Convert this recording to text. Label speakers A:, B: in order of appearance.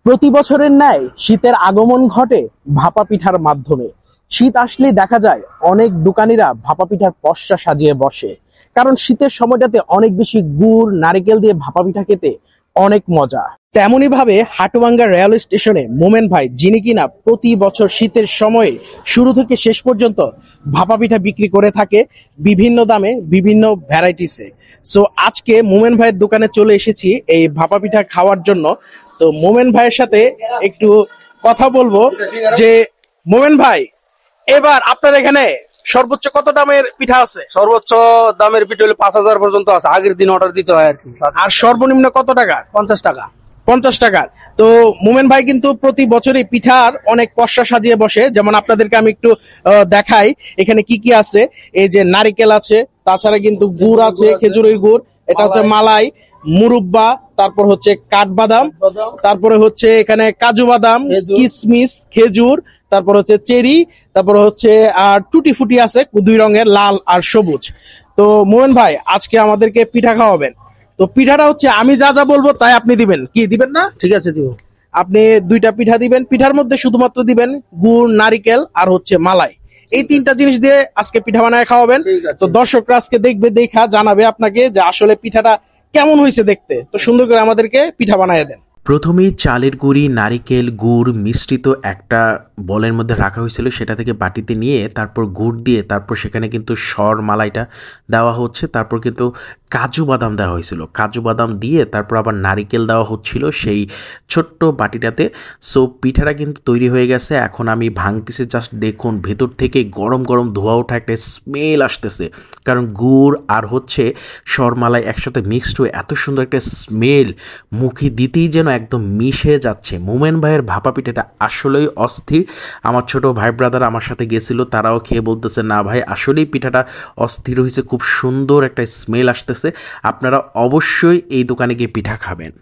A: প্রতি বছরের ন্যায় শীতের আগমন ঘটে ভাপা পিঠার মাধ্যমে। শীত আসলেই দেখা যায় অনেক দোকানিরা ভাপা পিঠার পসরা সাজিয়ে বসে, কারণ শীতের সময়টাতে অনেক বেশি গুড় নারকেল দিয়ে ভাপা পিঠা খেতে অনেক মজা। তেমনি ভাবে হাটুয়াঙ্গা রেল স্টেশনে মোমেন ভাই, যিনি কিনা প্রতি বছর শীতের সময়ে শুরু থেকে শেষ পর্যন্ত ভাপা পিঠা বিক্রি করে থাকে বিভিন্ন দামে বিভিন্ন ভ্যারাইটিসে। সো আজকে মোমেন ভাইয়ের দোকানে চলে এসেছি এই ভাপা পিঠা খাওয়ার জন্য। তো মোমেন ভাইয়ের সাথে একটু কথা বলবো যে, মোমেন ভাই, এবার আপনার এখানে সর্বোচ্চ কত দামের পিঠা আছে?
B: সর্বোচ্চ দামের পিঠা হলে 5,000 পর্যন্ত আছে। আগের দিন অর্ডার দিতে হয় আর কি।
A: আর সর্বনিম্ন কত টাকা?
B: 50 টাকা।
A: 50 টাকার। তো মোমেন ভাই কিন্তু প্রতি বছরই পিঠার অনেক পসরা সাজিয়ে বসে, যেমন আপনাদেরকে আমি একটু দেখাই এখানে কি কি আছে। এই যে নারিকেল আছে, তাছাড়া কিন্তু গুড় আছে, খেজুরের গুড়, এটা হচ্ছে মালাই, মুরব্বা, তারপর হচ্ছে কাঠবাদাম, তারপরে হচ্ছে এখানে কাজু বাদাম, কিশমিশ, খেজুর, তারপর হচ্ছে চেরি, তারপর হচ্ছে আর টুটি ফুটি আছে 2 রঙের, লাল আর সবুজ। তো মোমেন ভাই আজকে আমাদেরকে পিঠা খাওয়াবেন। তো পিঠাটা হচ্ছে আমি যা যা বলবো তাই আপনি দিবেন, কি দিবেন না?
B: ঠিক আছে, দিব।
A: আপনি 2টা পিঠা দিবেন, পিঠার মধ্যে শুধুমাত্র দিবেন গুড়, নারিকেল আর হচ্ছে মালাই। এই 3টা জিনিস দিয়ে আজকে পিঠা বানায় খাওয়াবেন। তো দর্শকরা আজকে দেখবে, দেখা জানাবে আপনাকে যে আসলে পিঠাটা কেমন হয়েছে দেখতে। তো সুন্দর করে আমাদেরকে পিঠা বানায় দেন।
C: প্রথমেই চালের গুঁড়ি, নারিকেল, গুড় মিশ্রিত একটা বলের মধ্যে রাখা হয়েছিল, সেটা থেকে বাটিতে নিয়ে তারপর গুড় দিয়ে তারপর সেখানে কিন্তু মালাইটা দেওয়া হচ্ছে, তারপর কিন্তু কাজু বাদাম দেওয়া হয়েছিল, কাজু বাদাম দিয়ে তারপর আবার নারিকেল দেওয়া হচ্ছিল সেই ছোট্ট বাটিটাতে। সো পিঠাটা কিন্তু তৈরি হয়ে গেছে। এখন আমি ভাঙতেছি, জাস্ট দেখুন ভেতর থেকে গরম গরম ধোঁয়া ওঠা একটা স্মেল আসতেছে, কারণ গুড় আর হচ্ছে মালাই একসাথে মিক্সড হয়ে এত সুন্দর একটা স্মেল মুখে দিতেই যেন একদম মিশে যাচ্ছে। মোমেন ভাইয়ের ভাপা পিঠাটা আসলেই অস্থির। আমার ছোট ভাই ব্রাদার আমার সাথে গেছিল, তারাও খেয়ে বলতেছে, না ভাই আসলেই পিঠাটা অস্থির হয়েছে, খুব সুন্দর একটা স্মেল আসতেছে। আপনারা অবশ্যই এই দোকানে গিয়ে পিঠা খাবেন।